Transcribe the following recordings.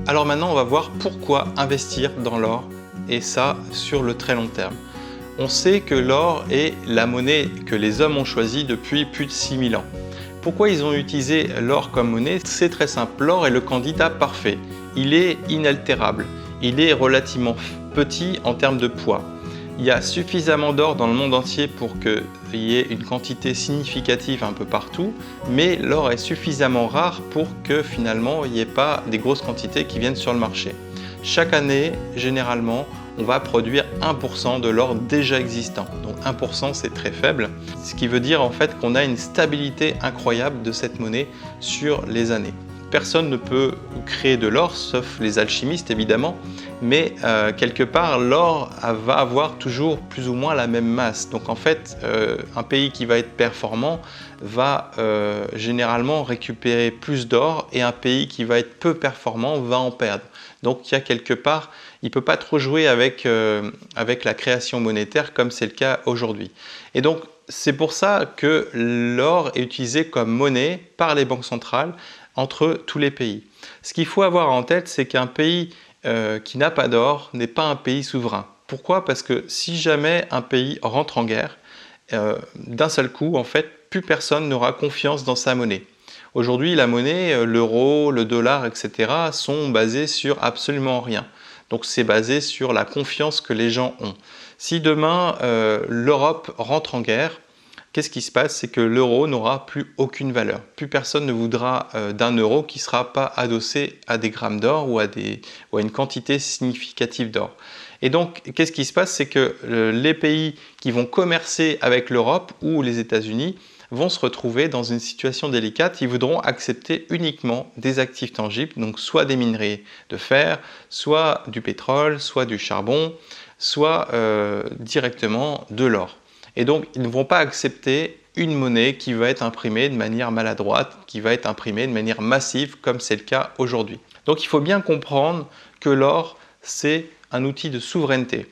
Alors maintenant, on va voir pourquoi investir dans l'or, et ça sur le très long terme. On sait que l'or est la monnaie que les hommes ont choisie depuis plus de 6000 ans. Pourquoi ils ont utilisé l'or comme monnaie? C'est très simple, l'or est le candidat parfait. Il est inaltérable, il est relativement petit en termes de poids. Il y a suffisamment d'or dans le monde entier pour qu'il y ait une quantité significative un peu partout, mais l'or est suffisamment rare pour que finalement il n'y ait pas des grosses quantités qui viennent sur le marché. Chaque année, généralement, on va produire 1% de l'or déjà existant. Donc 1% c'est très faible, ce qui veut dire en fait qu'on a une stabilité incroyable de cette monnaie sur les années. Personne ne peut créer de l'or, sauf les alchimistes évidemment, mais quelque part l'or va avoir toujours plus ou moins la même masse. Donc en fait, un pays qui va être performant va généralement récupérer plus d'or, et un pays qui va être peu performant va en perdre. Donc il y a quelque part, il ne peut pas trop jouer avec la création monétaire comme c'est le cas aujourd'hui. Et donc c'est pour ça que l'or est utilisé comme monnaie par les banques centrales entre tous les pays. Ce qu'il faut avoir en tête, c'est qu'un pays qui n'a pas d'or n'est pas un pays souverain. Pourquoi? Parce que si jamais un pays rentre en guerre, d'un seul coup, en fait, plus personne n'aura confiance dans sa monnaie. Aujourd'hui, la monnaie, l'euro, le dollar, etc. sont basés sur absolument rien. Donc c'est basé sur la confiance que les gens ont. Si demain l'Europe rentre en guerre, qu'est-ce qui se passe? C'est que l'euro n'aura plus aucune valeur. Plus personne ne voudra d'un euro qui ne sera pas adossé à des grammes d'or ou à une quantité significative d'or. Et donc, qu'est-ce qui se passe? C'est que les pays qui vont commercer avec l'Europe ou les États-Unis vont se retrouver dans une situation délicate. Ils voudront accepter uniquement des actifs tangibles, donc soit des minerais de fer, soit du pétrole, soit du charbon, soit directement de l'or. Et donc, ils ne vont pas accepter une monnaie qui va être imprimée de manière maladroite, qui va être imprimée de manière massive, comme c'est le cas aujourd'hui. Donc, il faut bien comprendre que l'or, c'est un outil de souveraineté.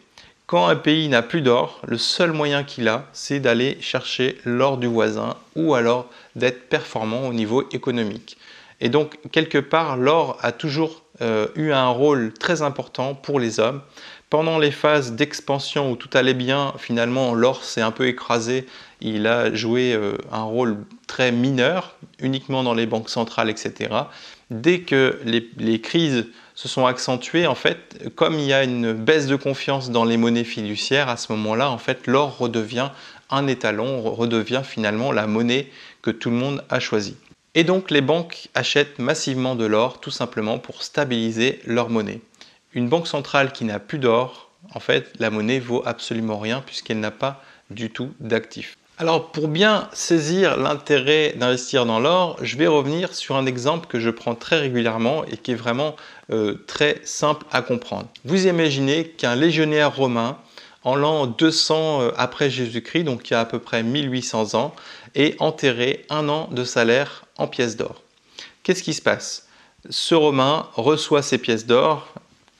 Quand un pays n'a plus d'or, le seul moyen qu'il a, c'est d'aller chercher l'or du voisin, ou alors d'être performant au niveau économique. Et donc, quelque part, l'or a toujours eu un rôle très important pour les hommes. Pendant les phases d'expansion où tout allait bien, finalement, l'or s'est un peu écrasé. Il a joué un rôle très mineur, uniquement dans les banques centrales, etc. Dès que les crises se sont accentuées, en fait, comme il y a une baisse de confiance dans les monnaies fiduciaires, à ce moment-là, en fait, l'or redevient un étalon, redevient finalement la monnaie que tout le monde a choisie. Et donc, les banques achètent massivement de l'or, tout simplement pour stabiliser leur monnaie. Une banque centrale qui n'a plus d'or, en fait, la monnaie vaut absolument rien puisqu'elle n'a pas du tout d'actifs. Alors, pour bien saisir l'intérêt d'investir dans l'or, je vais revenir sur un exemple que je prends très régulièrement et qui est vraiment très simple à comprendre. Vous imaginez qu'un légionnaire romain, en l'an 200 après Jésus-Christ, donc il y a à peu près 1800 ans, ait enterré 1 an de salaire en pièces d'or. Qu'est-ce qui se passe? Ce Romain reçoit ces pièces d'or.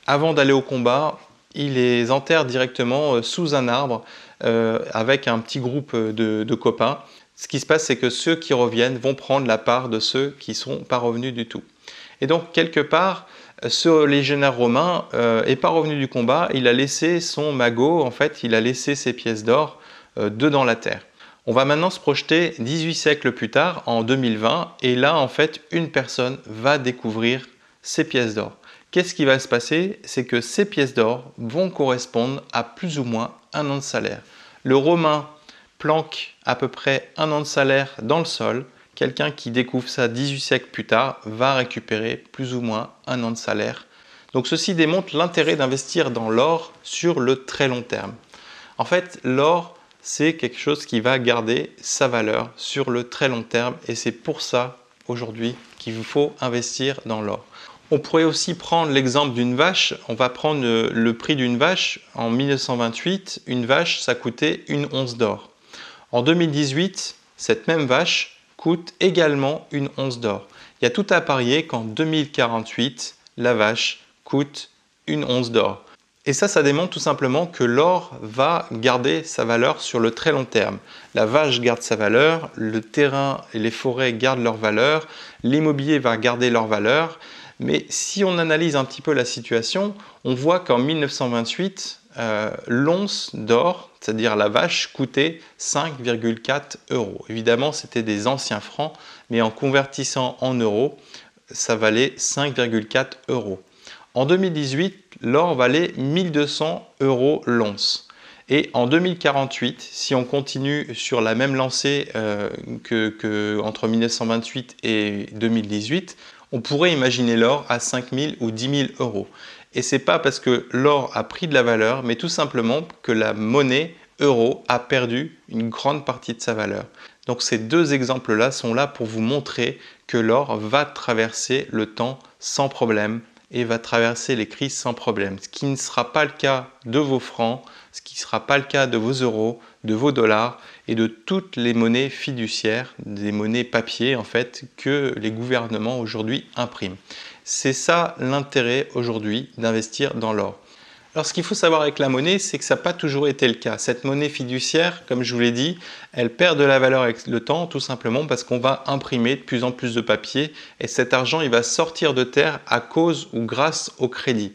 Avant d'aller au combat, il les enterre directement sous un arbre avec un petit groupe de copains. Ce qui se passe, c'est que ceux qui reviennent vont prendre la part de ceux qui ne sont pas revenus du tout. Et donc, quelque part, ce légionnaire romain n'est pas revenu du combat. Il a laissé son magot, en fait, il a laissé ses pièces d'or dedans la terre. On va maintenant se projeter 18 siècles plus tard, en 2020, et là, en fait, une personne va découvrir ces pièces d'or. Qu'est-ce qui va se passer? C'est que ces pièces d'or vont correspondre à plus ou moins 1 an de salaire. Le Romain planque à peu près 1 an de salaire dans le sol. Quelqu'un qui découvre ça 18 siècles plus tard va récupérer plus ou moins 1 an de salaire. Donc ceci démontre l'intérêt d'investir dans l'or sur le très long terme. En fait, l'or, c'est quelque chose qui va garder sa valeur sur le très long terme, et c'est pour ça aujourd'hui qu'il faut investir dans l'or. On pourrait aussi prendre l'exemple d'une vache. On va prendre le prix d'une vache. En 1928, une vache, ça coûtait 1 once d'or. En 2018, cette même vache coûte également 1 once d'or. Il y a tout à parier qu'en 2048, la vache coûte 1 once d'or. Et ça démontre tout simplement que l'or va garder sa valeur sur le très long terme. La vache garde sa valeur, le terrain et les forêts gardent leur valeur, l'immobilier va garder leur valeur. Mais si on analyse un petit peu la situation, on voit qu'en 1928, l'once d'or, c'est-à-dire la vache, coûtait 5,4 euros. Évidemment, c'était des anciens francs, mais en convertissant en euros, ça valait 5,4 euros. En 2018, l'or valait 1200 euros l'once. Et en 2048, si on continue sur la même lancée entre 1928 et 2018, on pourrait imaginer l'or à 5 000 ou 10 000 euros. Et ce n'est pas parce que l'or a pris de la valeur, mais tout simplement que la monnaie euro a perdu une grande partie de sa valeur. Donc ces deux exemples-là sont là pour vous montrer que l'or va traverser le temps sans problème et va traverser les crises sans problème. Ce qui ne sera pas le cas de vos francs, ce qui ne sera pas le cas de vos euros, de vos dollars et de toutes les monnaies fiduciaires, des monnaies papier en fait, que les gouvernements aujourd'hui impriment. C'est ça l'intérêt aujourd'hui d'investir dans l'or. Alors ce qu'il faut savoir avec la monnaie, c'est que ça n'a pas toujours été le cas. Cette monnaie fiduciaire, comme je vous l'ai dit, elle perd de la valeur avec le temps, tout simplement parce qu'on va imprimer de plus en plus de papier et cet argent il va sortir de terre à cause ou grâce au crédit.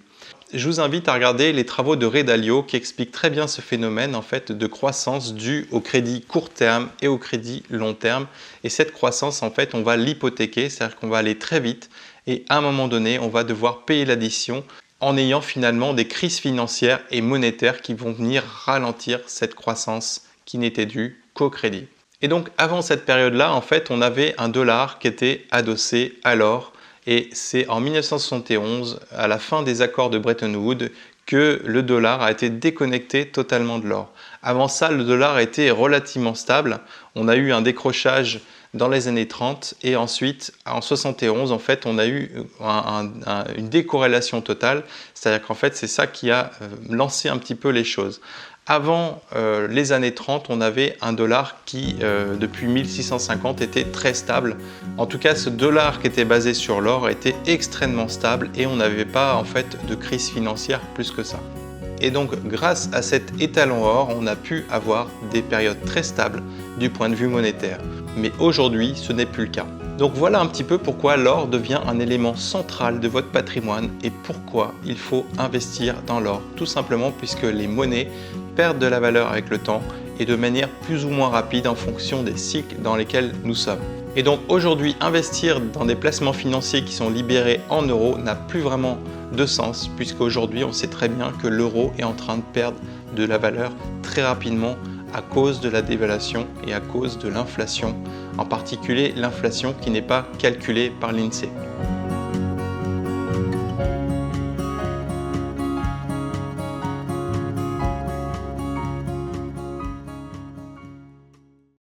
Je vous invite à regarder les travaux de Ray Dalio qui expliquent très bien ce phénomène en fait, de croissance due au crédit court terme et au crédit long terme. Et cette croissance, en fait, on va l'hypothéquer, c'est-à-dire qu'on va aller très vite et à un moment donné, on va devoir payer l'addition en ayant finalement des crises financières et monétaires qui vont venir ralentir cette croissance qui n'était due qu'au crédit. Et donc avant cette période-là, en fait, on avait un dollar qui était adossé à l'or et c'est en 1971, à la fin des accords de Bretton Woods, que le dollar a été déconnecté totalement de l'or. Avant ça, le dollar était relativement stable. On a eu un décrochage dans les années 30 et ensuite en 71 en fait on a eu une décorrélation totale, c'est-à-dire qu'en fait c'est ça qui a lancé un petit peu les choses. Avant les années 30, on avait un dollar qui depuis 1650 était très stable. En tout cas, ce dollar qui était basé sur l'or était extrêmement stable et on n'avait pas en fait de crise financière plus que ça. Et donc grâce à cet étalon or, on a pu avoir des périodes très stables du point de vue monétaire. Mais aujourd'hui, ce n'est plus le cas. Donc voilà un petit peu pourquoi l'or devient un élément central de votre patrimoine et pourquoi il faut investir dans l'or. Tout simplement puisque les monnaies perdent de la valeur avec le temps et de manière plus ou moins rapide en fonction des cycles dans lesquels nous sommes. Et donc aujourd'hui, investir dans des placements financiers qui sont libérés en euros n'a plus vraiment de sens puisqu'aujourd'hui, on sait très bien que l'euro est en train de perdre de la valeur très rapidement à cause de la dévaluation et à cause de l'inflation, en particulier l'inflation qui n'est pas calculée par l'INSEE.